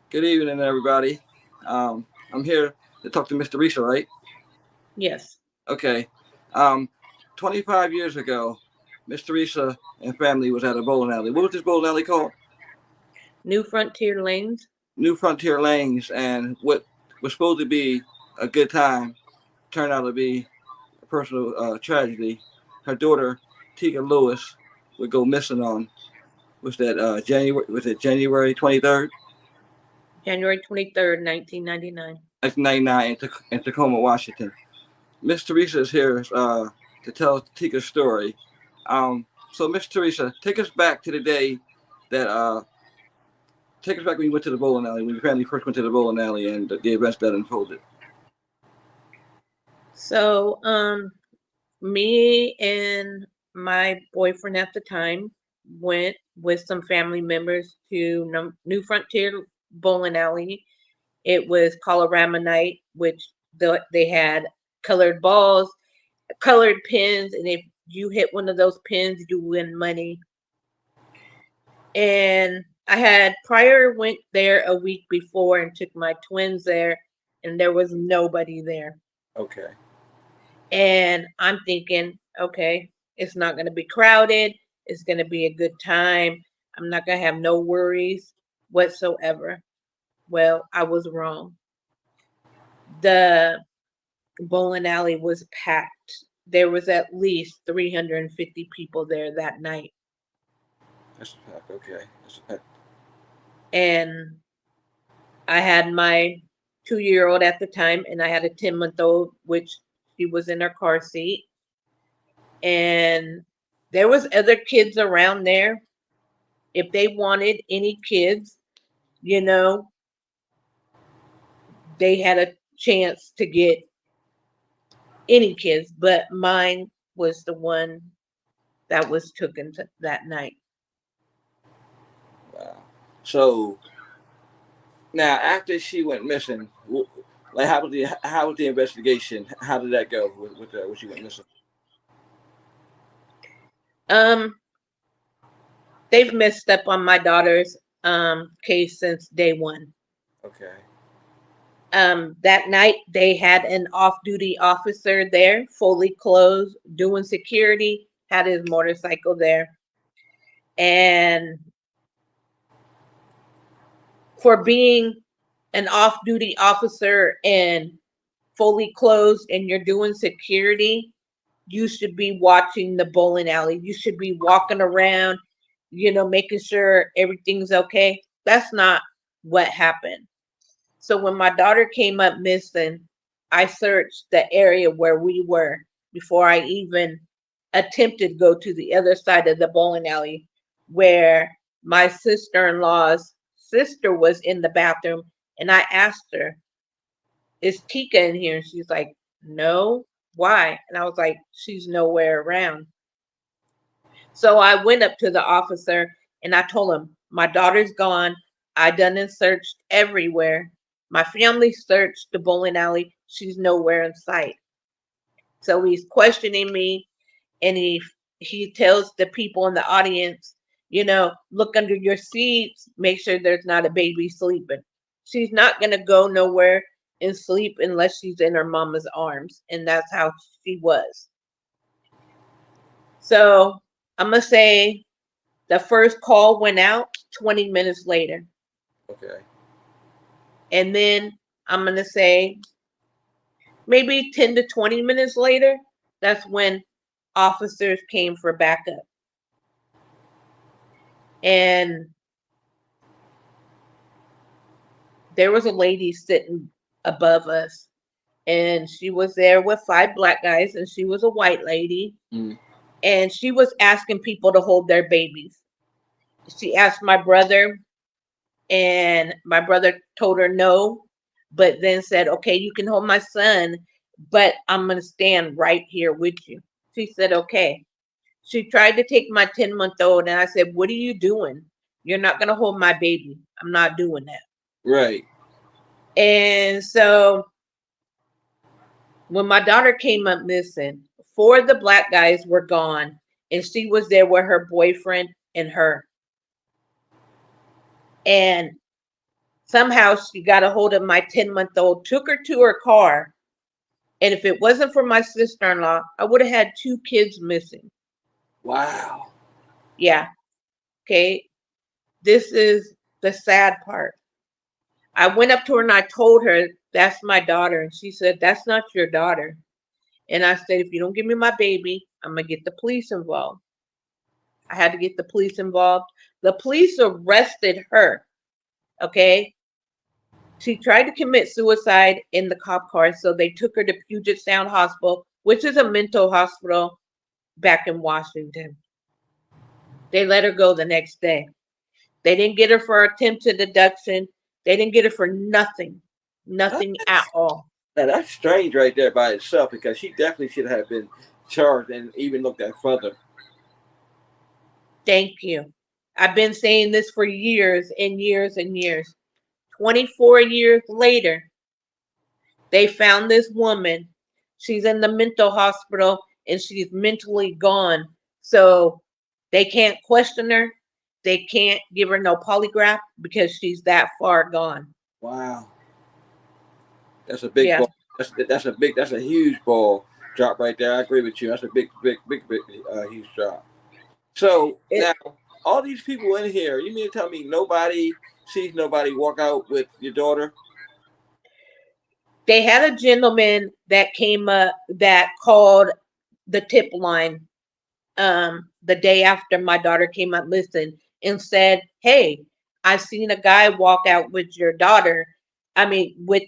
Good evening, everybody. I'm here to talk to Miss Theresa, right? Yes. Okay. Um, 25 years ago, Miss Theresa and family was at a bowling alley. What was this bowling alley called? New Frontier Lanes. New Frontier Lanes. And what was supposed to be a good time turned out to be a personal tragedy. Her daughter, Teekah Lewis, would go missing on was that January? Was it January 23rd, January 23rd, 1999. 1999, in Tacoma, Washington. Miss Theresa is here to tell Tika's story. So Miss Theresa, take us back to the day that take us back when you went to the bowling alley, when your family first went to the bowling alley, and the events that unfolded. So, me and my boyfriend at the time went with some family members to New Frontier Bowling Alley. It was Colorama night, which they had colored balls, colored pins, and if you hit one of those pins, you win money. And I had prior went there a week before and took my twins there, and there was nobody there. Okay. And I'm thinking, okay, it's not going to be crowded. It's going to be a good time. I'm not going to have no worries whatsoever. Well, I was wrong. The bowling alley was packed. There was at least 350 people there that night. That's a fact. Okay. That's a fact. And I had my 2-year old at the time, and I had a 10-month-old, which she was in her car seat. And there was other kids around there. If they wanted any kids, you know, they had a chance to get any kids, but mine was the one that was taken that night. Wow. So now, after she went missing, like how was the investigation? How did that go with when she went missing? Um, they've messed up on my daughter's case since day one. Okay. That night they had an off-duty officer there, fully clothed, doing security, had his motorcycle there. And for being an off-duty officer and fully clothed and you're doing security, you should be watching the bowling alley. You should be walking around, making sure everything's okay. That's not what happened. So when my daughter came up missing, I searched the area where we were before I even attempted to go to the other side of the bowling alley where my sister-in-law's sister was in the bathroom, and I asked her, "Is Tika in here?" And she's like, "No." Why? And I was like, "She's nowhere around." So I went up to the officer and I told him, "My daughter's gone. I done and searched everywhere. My family searched the bowling alley. She's nowhere in sight." So he's questioning me, and he tells the people in the audience, look under your seats, make sure there's not a baby sleeping. She's not gonna go nowhere and sleep unless she's in her mama's arms, and that's how she was. So I'm gonna say the first call went out 20 minutes later, Okay. and then I'm gonna say maybe 10 to 20 minutes later, that's when officers came for backup. And there was a lady sitting above us, and she was there with 5 black guys, and she was a white lady, Mm. and she was asking people to hold their babies. She asked my brother, and my brother told her no, but then said, "Okay, you can hold my son, but I'm going to stand right here with you." She said, "Okay." She tried to take my 10-month-old, and I said, "What are you doing? You're not going to hold my baby. I'm not doing that." Right. And so when my daughter came up missing, 4 of the black guys were gone, and she was there with her boyfriend and her. And Somehow she got a hold of my 10-month-old, took her to her car. And if it wasn't for my sister-in-law, I would have had 2 kids missing. Wow. Yeah. Okay. This is the sad part. I went up to her and I told her, that's my daughter. And she said, that's not your daughter. And I said, if you don't give me my baby, I'm going to get the police involved. I had to get the police involved. The police arrested her. Okay. She tried to commit suicide in the cop car. So they took her to Puget Sound Hospital, which is a mental hospital back in Washington. They let her go the next day. They didn't get her for attempted abduction. They didn't get her for nothing. Nothing at all. Now that's strange right there by itself, because she definitely should have been charged and even looked at further. Thank you. I've been saying this for years and years and years. 24 years later, they found this woman. She's in the mental hospital and she's mentally gone. So they can't question her. They can't give her no polygraph because she's that far gone. Wow. That's a big ball. That's a huge ball drop right there. I agree with you. That's a big huge drop. So now all these people in here, you mean to tell me nobody sees nobody walk out with your daughter? They had a gentleman that came up that called the tip line the day after my daughter came up missing and said, hey, I've seen a guy walk out with your daughter. I mean, with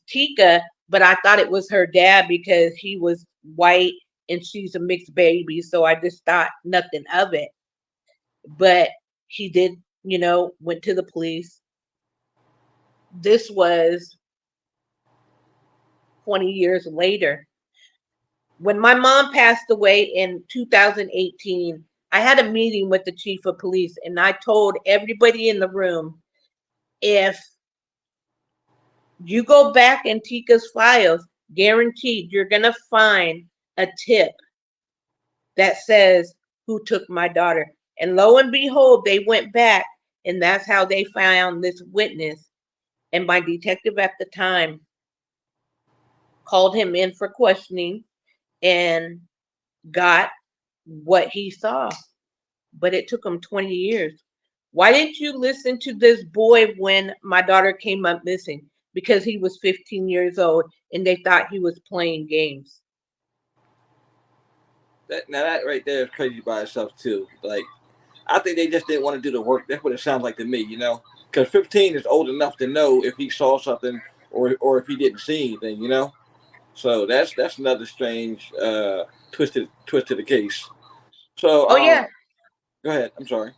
Tika, but I thought it was her dad because he was white and she's a mixed baby. So I just thought nothing of it. But he did, went to the police. This was 20 years later. When my mom passed away in 2018, I had a meeting with the chief of police and I told everybody in the room, if you go back in Tika's files, guaranteed you're going to find a tip that says who took my daughter. And lo and behold, they went back and that's how they found this witness. And my detective at the time called him in for questioning and got what he saw. But it took him 20 years. Why didn't you listen to this boy when my daughter came up missing? Because he was 15 years old and they thought he was playing games. That right there is crazy by itself too. Like, I think they just didn't want to do the work. That's what it sounds like to me, because 15 is old enough to know if he saw something or if he didn't see anything. So that's another strange twist to the case. So Oh yeah, go ahead. I'm sorry.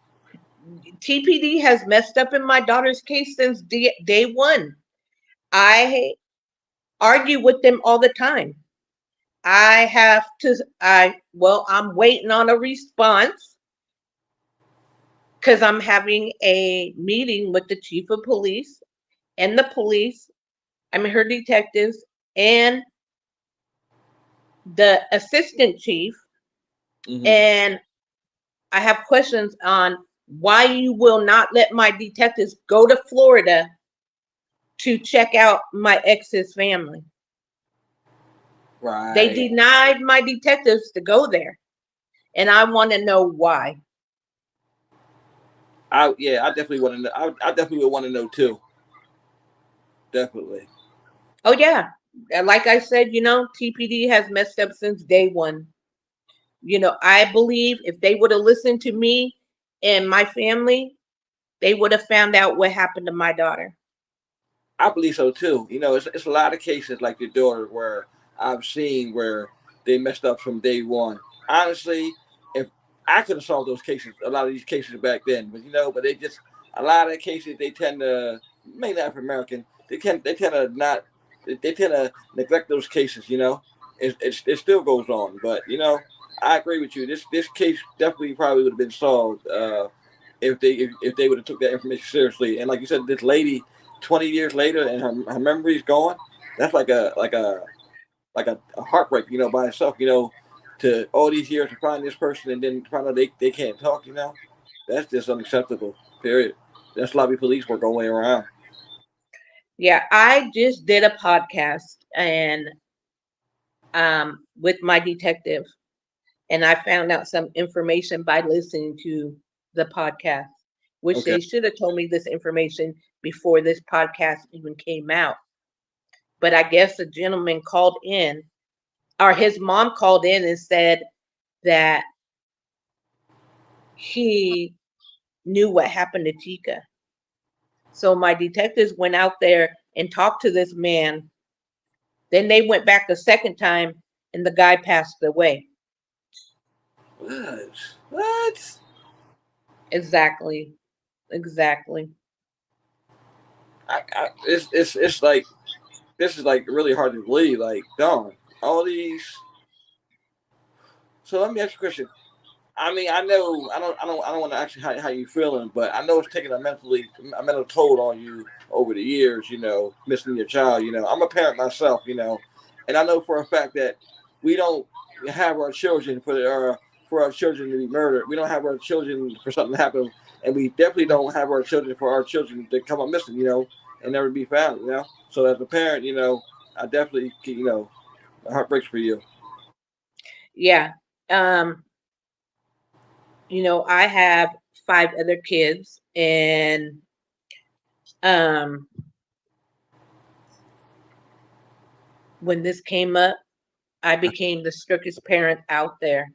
TPD has messed up in my daughter's case since day one. I argue with them all the time. I'm waiting on a response because I'm having a meeting with the chief of police and the police, her detectives, and the assistant chief. Mm-hmm. And I have questions on why you will not let my detectives go to Florida to check out my ex's family. Right. They denied my detectives to go there. And I want to know why. I definitely want to know. I definitely would want to know too. Definitely. Oh yeah. Like I said, TPD has messed up since day one. I believe if they would have listened to me and my family, they would have found out what happened to my daughter. I believe so too. It's a lot of cases like your daughter where I've seen where they messed up from day one. Honestly, if I could have solved those cases, a lot of these cases back then, but they just a lot of cases they tend to, maybe not African American, they tend to not, they tend to neglect those cases. It still goes on, but I agree with you. This case definitely probably would have been solved if they would have took that information seriously. And like you said, this lady 20 years later and her memory's gone. That's like a heartbreak, by itself, to all these years to find this person and then find out they can't talk. That's just unacceptable. Period. That's sloppy police work all the way around. Yeah, I just did a podcast and with my detective, and I found out some information by listening to the podcast, which Okay. they should have told me this information before this podcast even came out. But I guess the gentleman called in, or his mom called in and said that he knew what happened to Tika. So my detectives went out there and talked to this man. Then they went back a second time and the guy passed away. What? What? Exactly. Exactly. It's like this is like really hard to believe. Like, darn, all these. So let me ask you a question. I mean, I know I don't want to ask you how you feeling, but I know it's taking a mental toll on you over the years. You know, missing your child. You know, I'm a parent myself. You know, and I know for a fact that we don't have our children for our children to be murdered. We don't have our children for something to happen, and we definitely don't have our children for our children to come up missing. You know, and never be found. You know, so as a parent, you know, I definitely my heart breaks for you. Yeah. Um, I have five other kids and um when this came up, I became the strictest parent out there.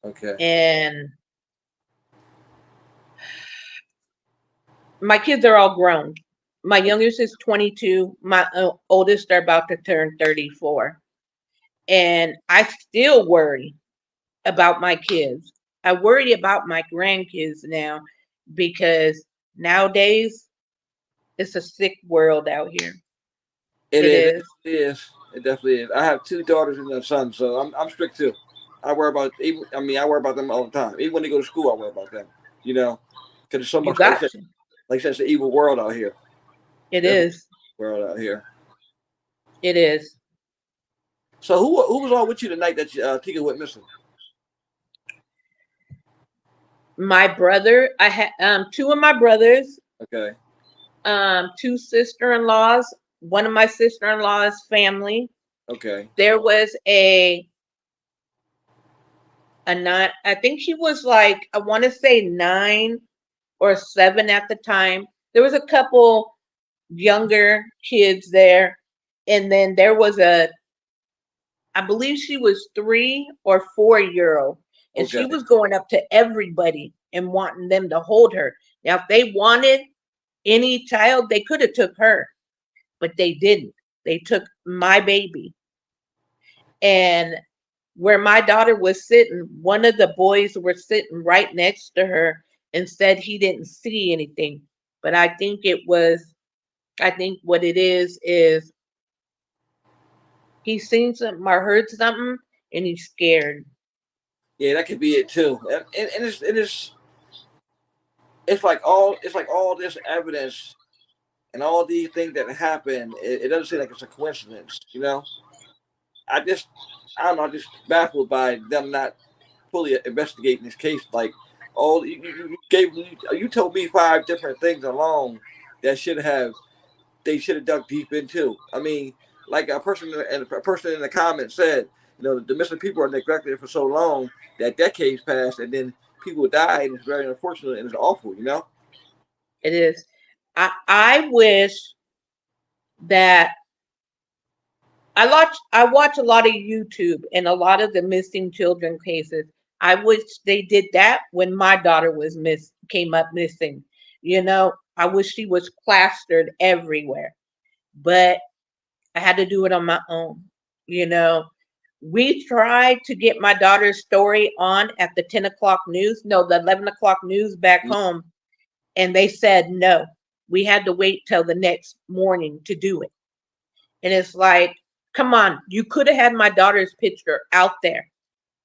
Okay. And my kids are all grown. My Okay. youngest is 22. My oldest are about to turn 34. And I still worry about my kids. I worry about my grandkids now because nowadays it's a sick world out here. It It is. It is. definitely is. It definitely is. I have two daughters and a son, so I'm strict too. I worry about even. I mean, I worry about them all the time. Even when they go to school, I worry about them. You know, because there's so You much got to. like I said, it's an evil world out here. It Definitely is. world out here. It is. So who was all with you tonight that Tika went missing? My brother, I had two of my brothers, Okay. two sister-in-laws, one of my sister-in-law's family. Okay. There was a nine, I think she was like, I want to say 9 or 7 at the time. There was a couple younger kids there. And then there was I believe she was 3 or 4 year old. And she Okay. was going up to everybody and wanting them to hold her. Now, if they wanted any child, they could have took her, but they didn't. They took my baby. And where my daughter was sitting, one of the boys were sitting right next to her and said he didn't see anything. But I think what it is he seen something or heard something and he's scared. Yeah, that could be it too. And it's like all this evidence and all these things that happen. It doesn't seem like it's a coincidence. You know, I just I don't know. I'm just baffled by them not fully investigating this case. Like all you told me five different things alone that should have they should have dug deep into. I mean, like a person in the comments said, you know, the missing people are neglected for so long that decades passed and then people died. And it's very unfortunate and it's awful. You know. It is. I wish that I watch a lot of YouTube and a lot of the missing children cases. I wish they did that when my daughter was came up missing. I wish she was plastered everywhere. But I had to do it on my own. You know, we tried to get my daughter's story on at the 10 o'clock news, no, the 11 o'clock news back home, and they said no. We had to wait till the next morning to do it. And it's like, come on, you could have had my daughter's picture out there,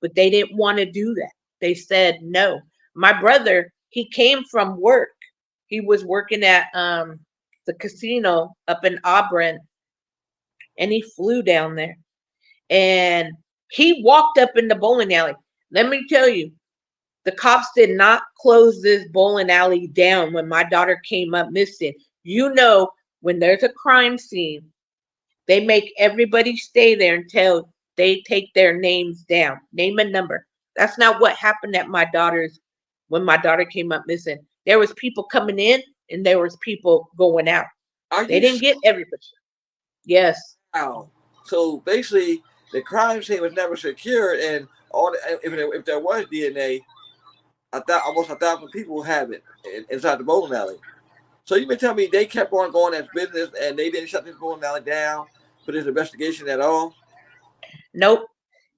but they didn't want to do that. They said no. My brother, he came from work. He was working at the casino up in Auburn, and he flew down there. And he walked up in the bowling alley. Let me tell you, the cops did not close this bowling alley down when my daughter came up missing. You know, When there's a crime scene, they make everybody stay there until they take their names down, name and number. That's not what happened at my daughter's when my daughter came up missing. There was people coming in and there was people going out. Are They you didn't get everybody. Yes. wow? So basically, the crime scene was never secured, and if there was DNA, almost 1,000 people have it inside the bowling alley. So you been telling me they kept on going as business, and they didn't shut this bowling alley down for this investigation at all? Nope.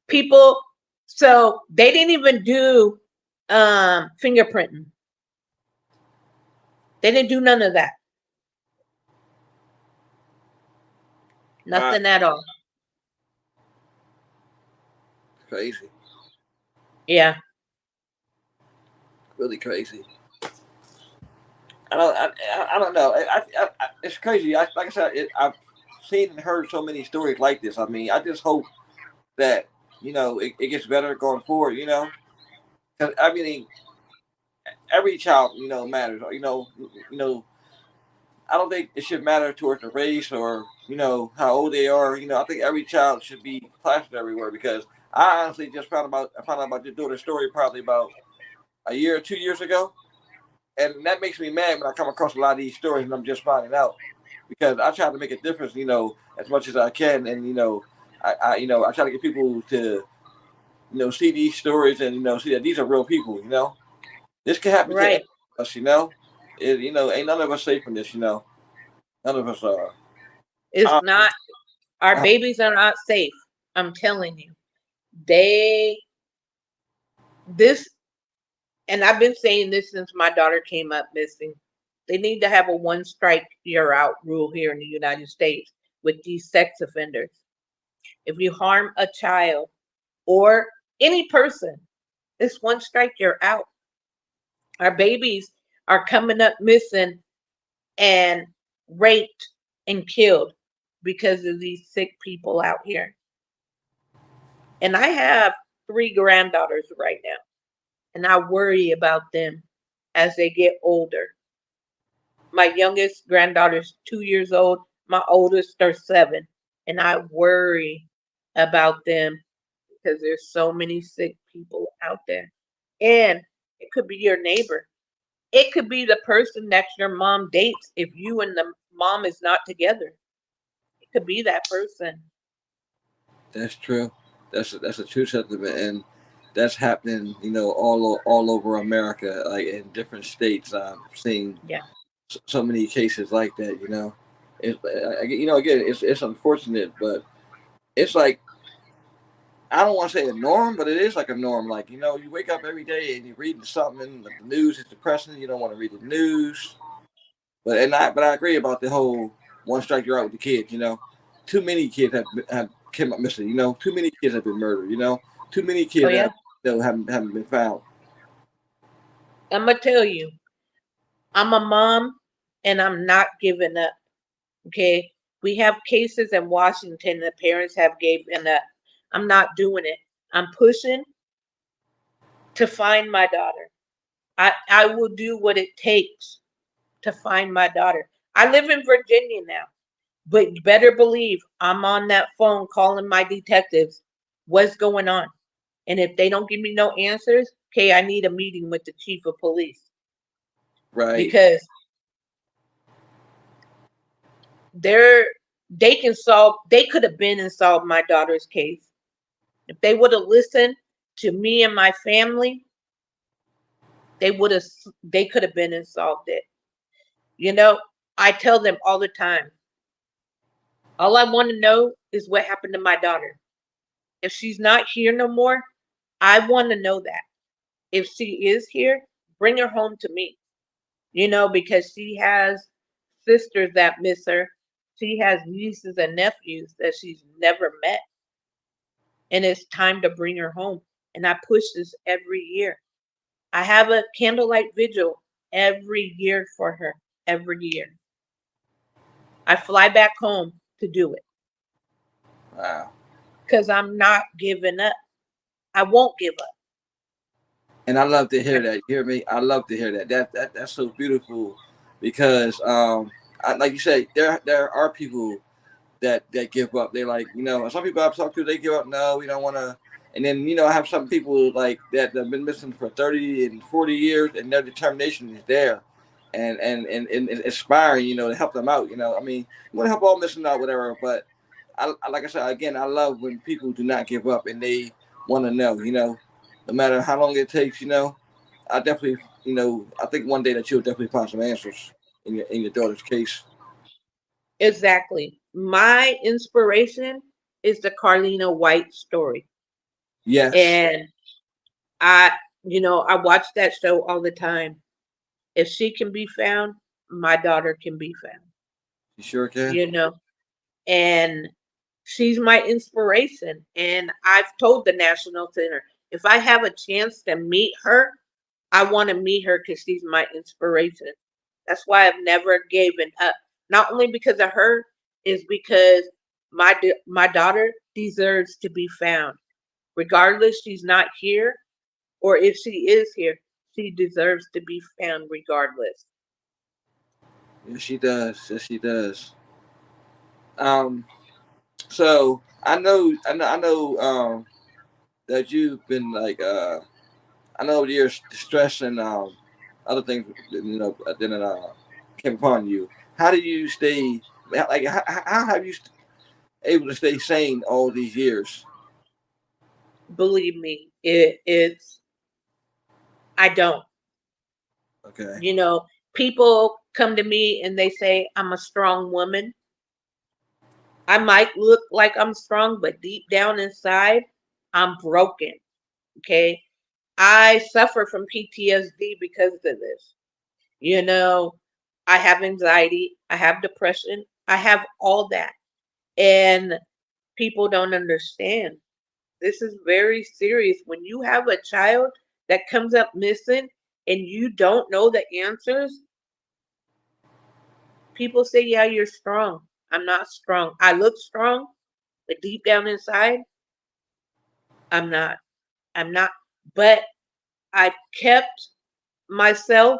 People, so they didn't even do fingerprinting. They didn't do none of that. Wow, Nothing at all. crazy, Yeah. really crazy. I don't know. It's crazy. Like I said, I've seen and heard so many stories like this. I mean, I just hope that it gets better going forward. 'Cause, I mean, every child matters. I don't think it should matter towards the race or how old they are. I think every child should be plastered everywhere because I honestly just I found out about your daughter's story probably about a year or 2 years ago, and that makes me mad when I come across a lot of these stories and I'm just finding out because I try to make a difference, as much as I can, and I try to get people to see these stories and see that these are real people. This can happen to any Right. of us. Ain't none of us safe from this. None of us are. It's Um, not, our uh, babies are not safe. I'm telling you. They, this, and I've been saying this since my daughter came up missing. They need to have a one strike, you're out rule here in the United States with these sex offenders. If you harm a child or any person, it's one strike, you're out. Our babies are coming up missing and raped and killed because of these sick people out here. And I have 3 granddaughters right now, and I worry about them as they get older. My youngest granddaughter's 2 years old, my oldest are 7, and I worry about them because there's so many sick people out there. And it could be your neighbor. It could be the person that your mom dates if you and the mom is not together. It could be that person. that's true. That's a true sentiment, and that's happening. All over America, like in different states. I'm seeing Yeah. so many cases like that. Again, it's unfortunate, but it's like I don't want to say a norm, but it is like a norm. Like you wake up every day and you're reading something. Like the news is depressing. You don't want to read the news. But I agree about the whole one strike you're out with the kids. Too many kids have came up missing. Too many kids have been murdered. Too many Oh kids yeah. have haven't been found. I'm gonna tell you, I'm a mom and I'm not giving up. Okay. We have cases in Washington the parents have given up. I'm not doing it. I'm pushing to find my daughter. I will do what it takes to find my daughter. I live in Virginia now, but you better believe I'm on that phone calling my detectives. What's going on? And if they don't give me no answers, okay, I need a meeting with the chief of police Right. because they're they could have been and solved my daughter's case. If they would have listened to me and my family, they would have they could have been and solved it. You know, I tell them all the time, all I want to know is what happened to my daughter. If she's not here no more, I want to know that. If she is here, bring her home to me. Because she has sisters that miss her. She has nieces and nephews that she's never met. And it's time to bring her home. And I push this every year. I have a candlelight vigil every year for her. Every year. I fly back home to do it Wow. because I'm not giving up. I won't give up. And I love to hear that. You hear me? I love to hear that. That's so beautiful because like you say, there are people that give up. They like, some people I've talked to, they give up. No, we don't want to. And then I have some people like that have been missing for 30 and 40 years, and their determination is there, and inspiring. To help them out. I mean, you want to help all missing out, whatever. But like I said again, I love when people do not give up and they want to know. No matter how long it takes. I definitely, I think one day that you'll definitely find some answers in your daughter's case. Exactly. My inspiration is the Carlina White story. Yes. And I, I watch that show all the time. If she can be found, my daughter can be found. You sure can. You know, and she's my inspiration. And I've told the National Center, if I have a chance to meet her, I want to meet her because she's my inspiration. That's why I've never given up. Not only because of her, is because my daughter deserves to be found. Regardless, she's not here, or if she is here, she deserves to be found regardless. Yes, she does. Yes, she does. Um. So I know. That you've been like. I know you're stress and other things. Didn't came upon you. How do you stay? Like, how have you able to stay sane all these years? Believe me, it's I don't. Okay. You know, people come to me and they say I'm a strong woman. I might look like I'm strong, but deep down inside, I'm broken. Okay. I suffer from PTSD because of this. You know, I have anxiety, I have depression, I have all that. And people don't understand. This is very serious. When you have a child that comes up missing and you don't know the answers, people say, yeah, you're strong. I'm not strong. I look strong, but deep down inside, I'm not. I'm not. But I kept myself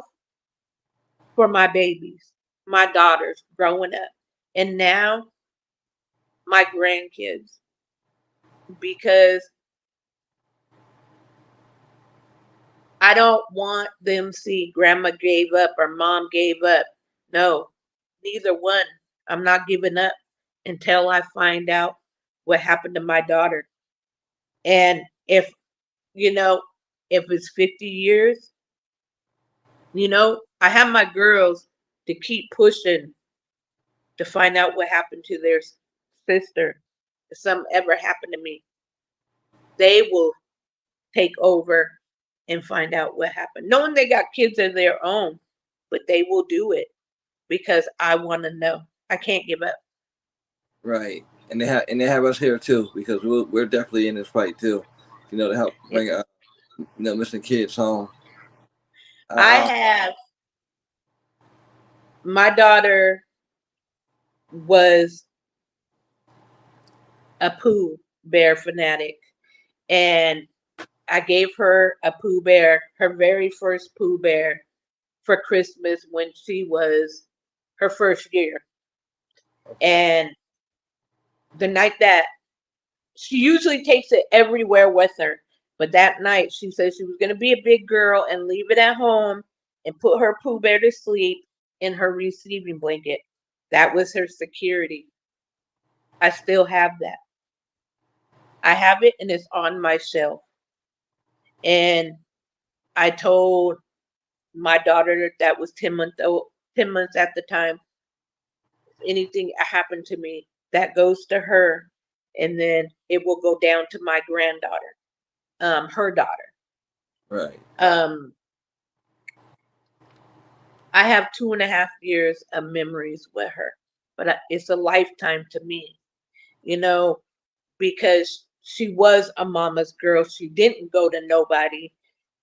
for my babies, my daughters growing up, and now my grandkids, because I don't want them to see grandma gave up or mom gave up. No, neither one. I'm not giving up until I find out what happened to my daughter. And you know, if it's 50 years, I have my girls to keep pushing to find out what happened to their sister. If something ever happened to me, they will take over and find out what happened. Knowing they got kids of their own, but they will do it because I want to know. I can't give up. Right. And they have us here too because we're definitely in this fight too. To help Yeah. bring missing kids home. I Uh, have my daughter was a Pooh Bear fanatic, and I gave her a Pooh Bear, her very first Pooh Bear, for Christmas when she was her first year. okay. And the night that she usually takes it everywhere with her, but that night she said she was going to be a big girl and leave it at home and put her Pooh Bear to sleep in her receiving blanket. That was her security. I still have that. I have it and it's on my shelf. And I told my daughter that was 10 months at the time, if anything happened to me, that goes to her, and then it will go down to my granddaughter, her daughter. Right. Um, I have 2.5 years of memories with her, but it's a lifetime to me, you know, because she was a mama's girl. She didn't go to nobody.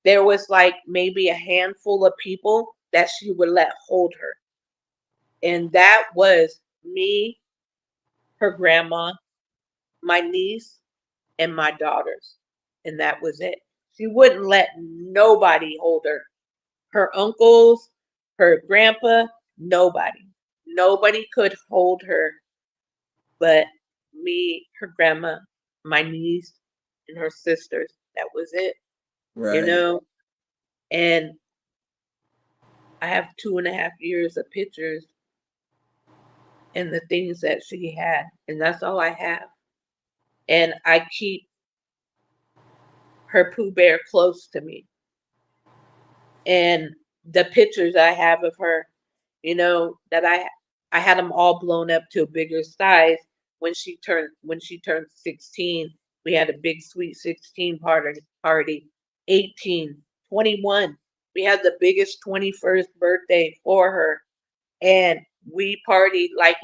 There was like maybe a handful of people that she would let hold her. And that was me, her grandma, my niece, and my daughters. And that was it. She wouldn't let nobody hold her. Her uncles, her grandpa, nobody. Nobody could hold her but me, her grandma, my niece, and her sisters. That was it, you Right. know? And I have 2.5 years of pictures and the things that she had, and that's all I have. And I keep her Pooh Bear close to me. And the pictures I have of her, that I had them all blown up to a bigger size when she turned 16. We had a big sweet 16 party. 18, 21. We had the biggest 21st birthday for her, and we partied like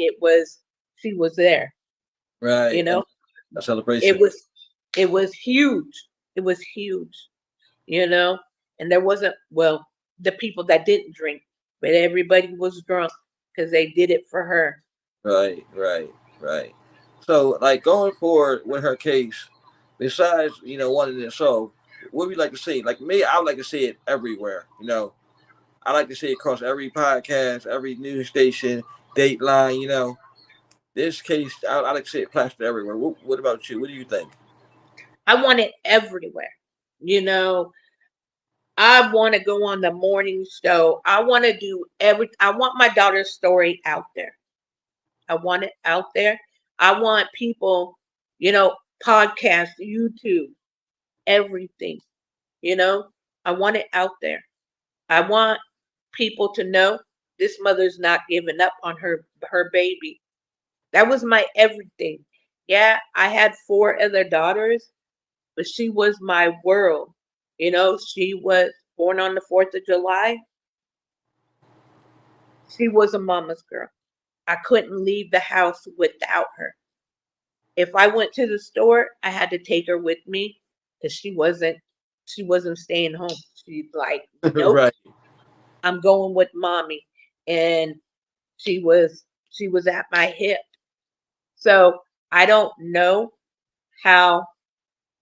she was there, you Right. And know. a It celebration. was it was huge. It was huge, you know. And there wasn't, well, the people that didn't drink, but everybody was drunk because they did it for her. Right. Right. Right. So, like going forward with her case, besides wanting it solved, what would you like to see? Like me, I would like to see it everywhere. I like to see it across every podcast, every news station, Dateline. This case, I like to see it plastered everywhere. What about you? What do you think? I want it everywhere. You know, I want to go on the morning show. I want to do I want my daughter's story out there. I want it out there. I want people, podcast, YouTube, everything, you know. I want it out there. I want people to know this mother's not giving up on her baby. That was my everything. Yeah, I had 4 other daughters, but she was my world. She was born on the 4th of July. She was a mama's girl. I couldn't leave the house without her. If I went to the store, I had to take her with me because she wasn't staying home. She's like, nope, Right. I'm going with mommy. And she was she was at my hip. So I don't know how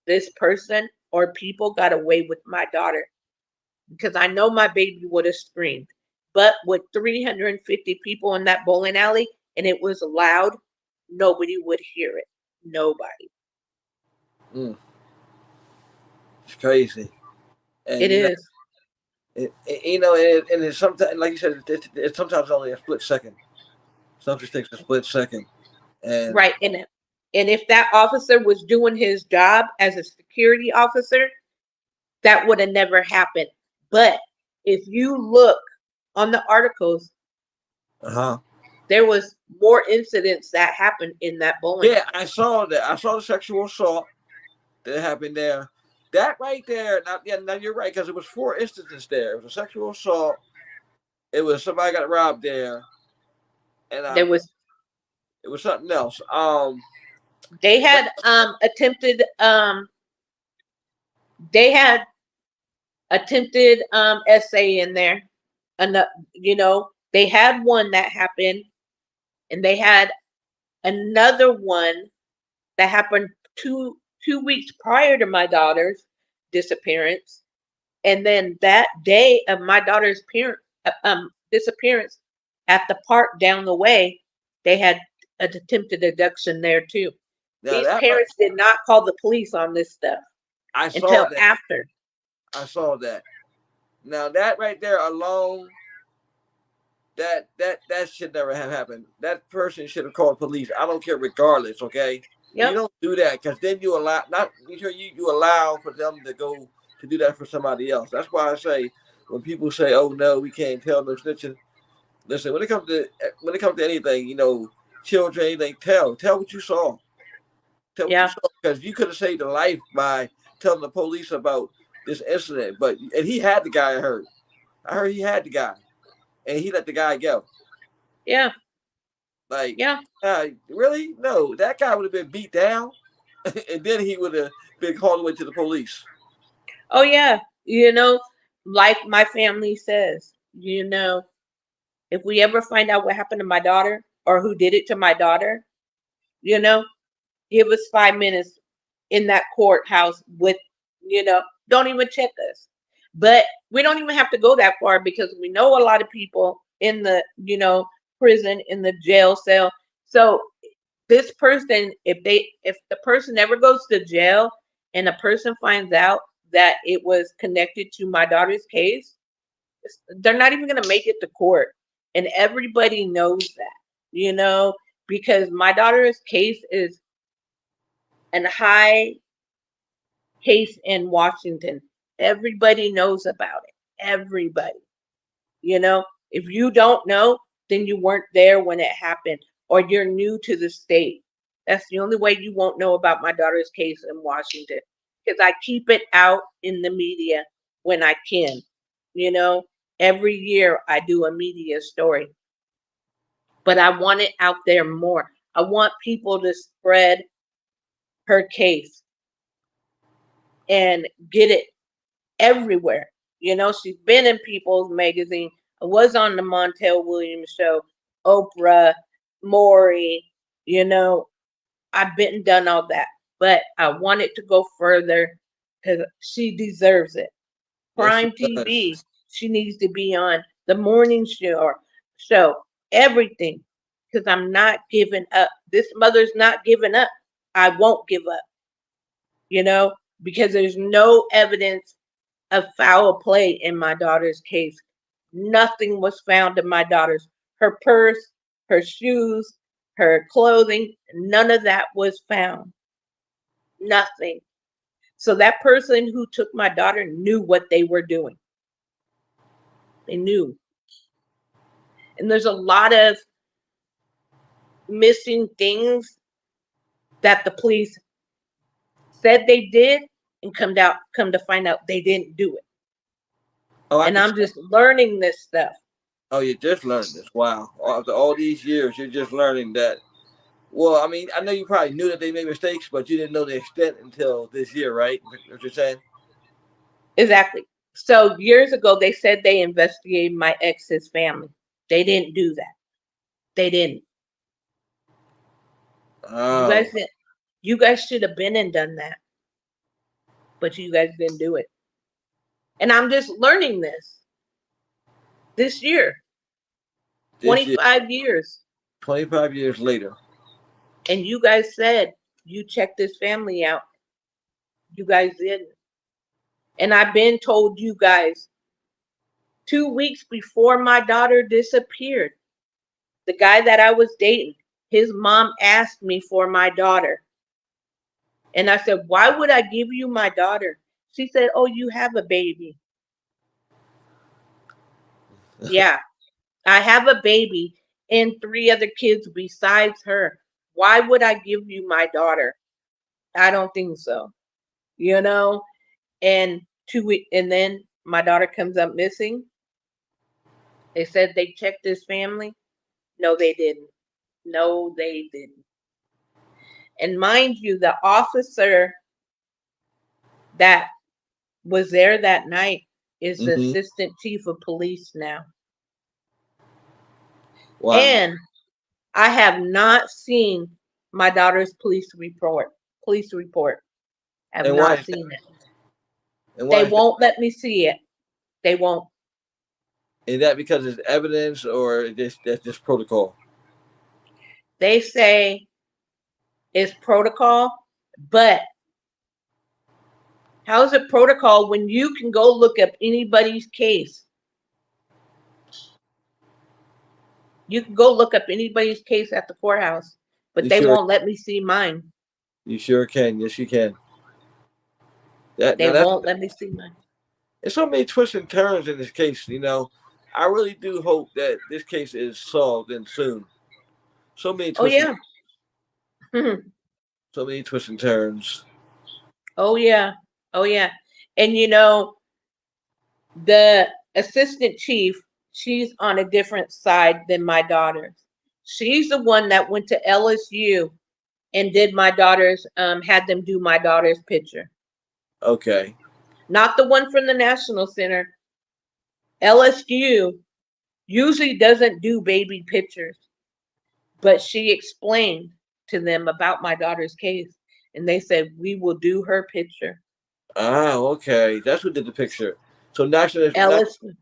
this person or people got away with my daughter because I know my baby would have screamed. But with 350 people in that bowling alley and it was loud, nobody would hear it. Nobody. Mm, it's crazy. And It is. and it's sometimes, like you said, it's sometimes only a split second. Something takes a split second, and Right. And if that officer was doing his job as a security officer, that would have never happened. But if you look on the articles, uh-huh. there was more incidents that happened in that bowling Yeah, alley. I saw that. I saw the sexual assault that happened there. That right there. Now, yeah, now you're right because it was 4 instances there. It was a sexual assault. It was somebody got robbed there, and There was it was something else. they had they had attempted essay in there. And they had one that happened, and they had another one that happened two weeks prior to my daughter's disappearance. And then that day of my daughter's disappearance at the park down the way, they had an attempted abduction there too. now These that right, parents did not call the police on this stuff I saw until that. after. I saw that. Now that right there alone, that should never have happened. That person should have called police. I don't care, regardless. Okay, you Yep. don't do that because then you allow not you allow for them to go to do that for somebody else. That's why I say when people say, "Oh no, we can't tell no snitching." Listen, when it comes to anything, children, anything, tell what you saw. Tell what you Yeah. saw because you could have saved a life by telling the police about this incident. And he had the guy hurt. I heard he had the guy, and he let the guy go. Yeah. Like, Yeah. really? No, that guy would have been beat down, and then he would have been called away to the police. Oh yeah. Like my family says, if we ever find out what happened to my daughter or who did it to my daughter, you know, give us 5 minutes in that courthouse with, don't even check us. But we don't even have to go that far because we know a lot of people in the, prison, in the jail cell. So this person, if the person ever goes to jail and a person finds out that it was connected to my daughter's case, they're not even going to make it to court. And everybody knows that, because my daughter's case is a high case in Washington. Everybody knows about it. Everybody. If you don't know, then you weren't there when it happened, or you're new to the state. That's the only way you won't know about my daughter's case in Washington, because I keep it out in the media when I can. Every year I do a media story, but I want it out there more. I want people to spread her case and get it everywhere. She's been in People's Magazine. I was on the Montel Williams show, Oprah, Maury. I've been done all that, but I want it to go further because she deserves it. Yes, she Prime TV, does. she needs to be on the morning show, everything, because I'm not giving up. This mother's not giving up. I won't give up, because there's no evidence of foul play in my daughter's case. Nothing was found in my daughter's. Her purse, her shoes, her clothing, none of that was found. Nothing. So that person who took my daughter knew what they were doing. They knew. And there's a lot of missing things that the police said they did and come to find out they didn't do it. Oh, I And can. I'm just learning this stuff. Oh, you just learned this. Wow. After all these years, you're just learning that. Well, I mean, I know you probably knew that they made mistakes, but you didn't know the extent until this year, right? What you're saying? Exactly. So years ago, they said they investigated my ex's family. They didn't do that. They didn't. You guys Oh, didn't. You guys should have been and done that, but you guys didn't do it. And I'm just learning this year, this year, 25 years. 25 years later. And you guys said you checked this family out. You guys didn't. And I've been told you guys 2 weeks before my daughter disappeared, the guy that I was dating, his mom asked me for my daughter. And I said, why would I give you my daughter? She said, oh, you have a baby. Yeah, I have a baby and 3 other kids besides her. Why would I give you my daughter? I don't think so. And 2 weeks, and then my daughter comes up missing. They said they checked this family. No, they didn't. No, they didn't. And mind you, the officer that was there that night is the Mm-hmm. assistant chief of police now. Wow. And I have not seen my daughter's police report. Have And why not is that? seen it. And They why is that? won't let me see it. They won't. Is that because it's evidence or that's just protocol? They say it's protocol, but how is it protocol when you can go look up anybody's case? You can go look up anybody's case at the courthouse, but You they sure? won't let me see mine. You sure can. Yes, you can. That They now that's won't let me see mine. there's so many twists and turns in this case. I really do hope that this case is solved and soon. So many Oh twists and yeah. so many twists and turns. Oh yeah. Oh yeah. And the assistant chief, she's on a different side than my daughter's. She's the one that went to LSU and did my daughter's, had them do my daughter's picture. Okay. Not the one from the National Center. LSU usually doesn't do baby pictures, but she explained to them about my daughter's case, and they said, we will do her picture. Ah, okay. That's what did the picture. So national, LSU.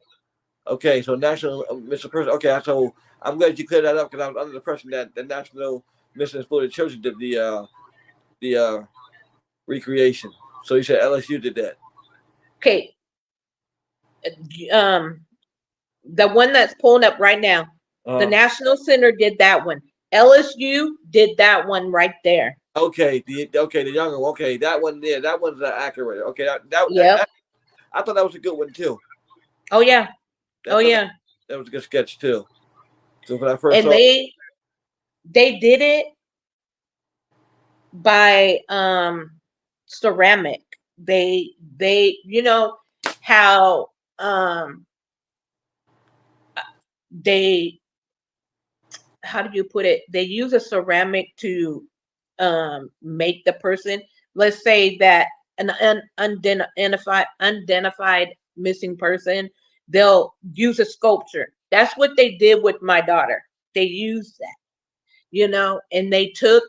okay. So national, Mr. Person. Okay, so I'm glad you cleared that up because I was under the impression that the National Missing and Exploited Children did the recreation. So you said LSU did that. Okay. The one that's pulling up right now, the National Center did that one. LSU did that one right there. Okay, the younger one. Okay, that one there. That one's accurate. Okay, Yep. I thought that was a good one too. Oh yeah. Oh yeah. That was a good sketch too. So when I first And saw, they did it by ceramic. They you know how they how do you put it? They use a ceramic to make the person. Let's say that an unidentified missing person, they'll use a sculpture. That's what they did with my daughter. They used that, and they took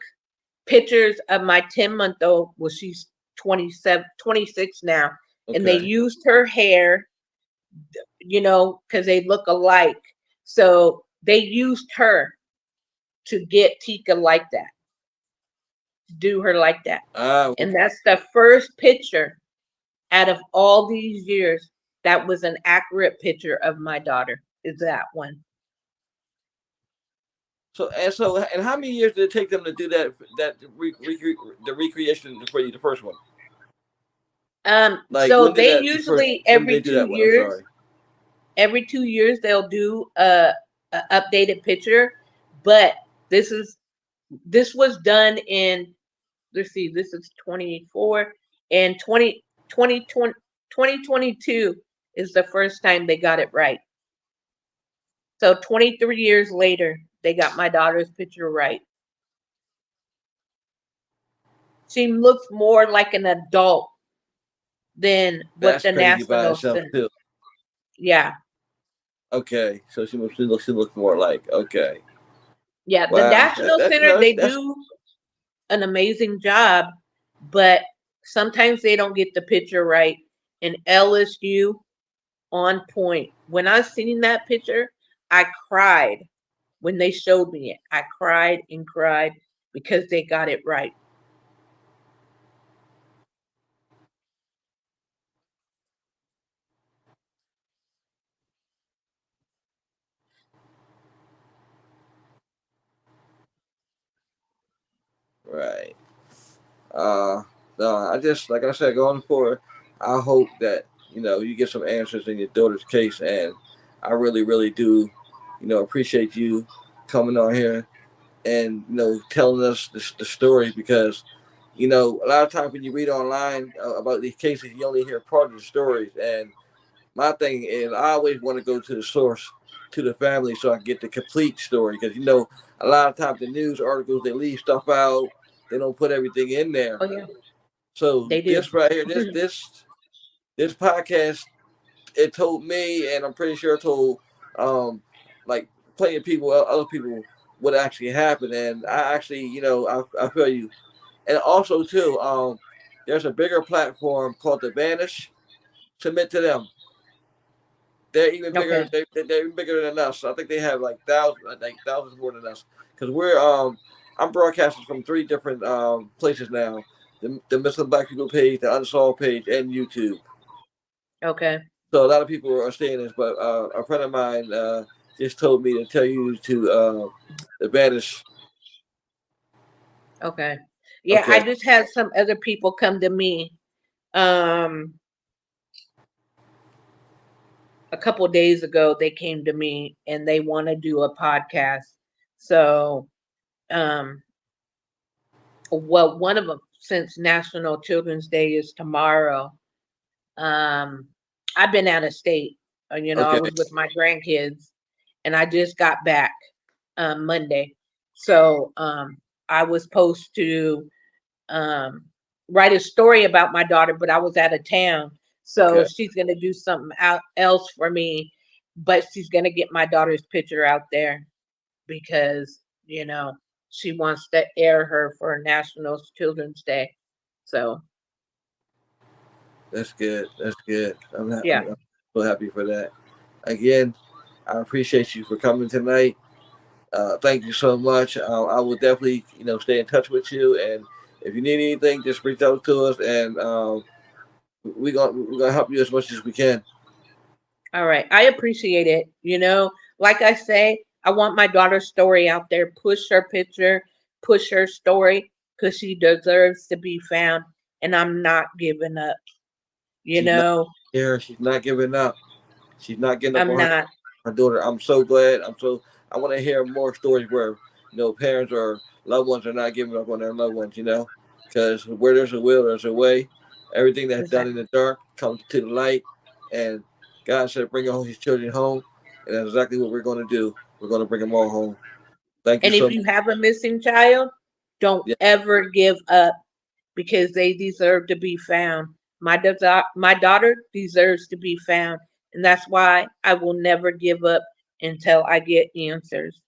pictures of my 10-month-old. Well, she's 27, 26 now, and they okay. used her hair, because they look alike. So they used her to get Tika like that, do her like that. And that's the first picture out of all these years that was an accurate picture of my daughter, is that one. So how many years did it take them to do the recreation for you, the first one? Like So when did they that usually when did they do that one? I'm sorry. Every 2 years they'll do a updated picture, but this was done in, let's see, this is 24 and 2022 is the first time they got it right. So 23 years later, they got my daughter's picture right. She looks more like an adult than what That's the crazy by National itself Center. too. Yeah. Okay, so she looks more like okay. Yeah, the Wow, National Center, they that's do an amazing job, but sometimes they don't get the picture right. And LSU, on point. When I seen that picture, I cried when they showed me it. I cried and cried because they got it right. right. No, I just like I said, going forward, I hope that you get some answers in your daughter's case, and I really, really do, appreciate you coming on here and telling us the story because a lot of times when you read online about these cases, you only hear part of the stories, and my thing is I always want to go to the source, to the family, so I can get the complete story because a lot of times the news articles they leave stuff out, they don't put everything in there. Oh yeah, So they do. this right here, this podcast, it told me, and I'm pretty sure it told like plenty of people, other people, what actually happened. And I actually, I feel you. And also too, there's a bigger platform called the Vanish. Submit to them. They're even bigger. Okay. They're even bigger than us. I think they have thousands more than us. Because I'm broadcasting from 3 different places now: the Missing Black People page, the Unsolved page, and YouTube. Okay. So a lot of people are saying this, but a friend of mine just told me to tell you to the Vanish. Okay. Yeah, I Okay. just had some other people come to me um a couple days ago. They came to me and they want to do a podcast. So um well, one of them, since National Children's Day is tomorrow, um I've been out of state. I Okay. was with my grandkids and I just got back Monday. So I was supposed to um, write a story about my daughter, but I was out of town. So Okay. she's going to do something else for me, but she's going to get my daughter's picture out there because, she wants to air her for National Children's Day. So, That's good. That's good. yeah. I'm so happy for that. Again, I appreciate you for coming tonight. Thank you so much. I will definitely, stay in touch with you. And if you need anything, just reach out to us, and we're gonna help you as much as we can. All right. I appreciate it. Like I say, I want my daughter's story out there. Push her picture, push her story, because she deserves to be found. And I'm not giving up. You She's not know, here. She's not giving up. She's not getting up I'm on not. her daughter. I'm so glad. I want to hear more stories where parents or loved ones are not giving up on their loved ones. Because where there's a will, there's a way. Everything that's done in Exactly. the dark comes to the light, and God said, "Bring all His children home," and that's exactly what we're going to do. We're going to bring them all home. Thank you And so if much. you have a missing child, don't Yeah, ever give up because they deserve to be found. My daughter deserves to be found, and that's why I will never give up until I get answers.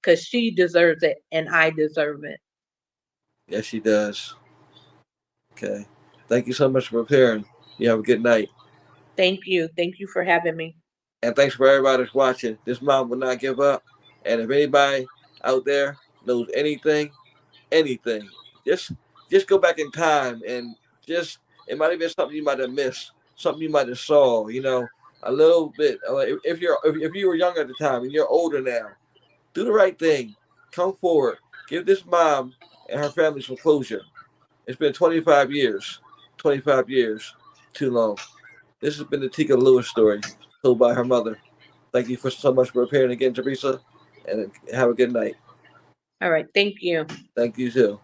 Because she deserves it, and I deserve it. yes, she does. Okay. Thank you so much for preparing. You have a good night. Thank you. Thank you for having me. And thanks for everybody that's watching. This mom will not give up. And if anybody out there knows anything, just just go back in time and just it might have been something you might have missed, something you might have saw, a little bit. If you were younger at the time and you're older now, do the right thing. Come forward. Give this mom and her family some closure. It's been 25 years. 25 years. Too long. This has been the Tika Lewis story told by her mother. Thank you for so much for appearing again, Theresa, and have a good night. All right. Thank you. Thank you too.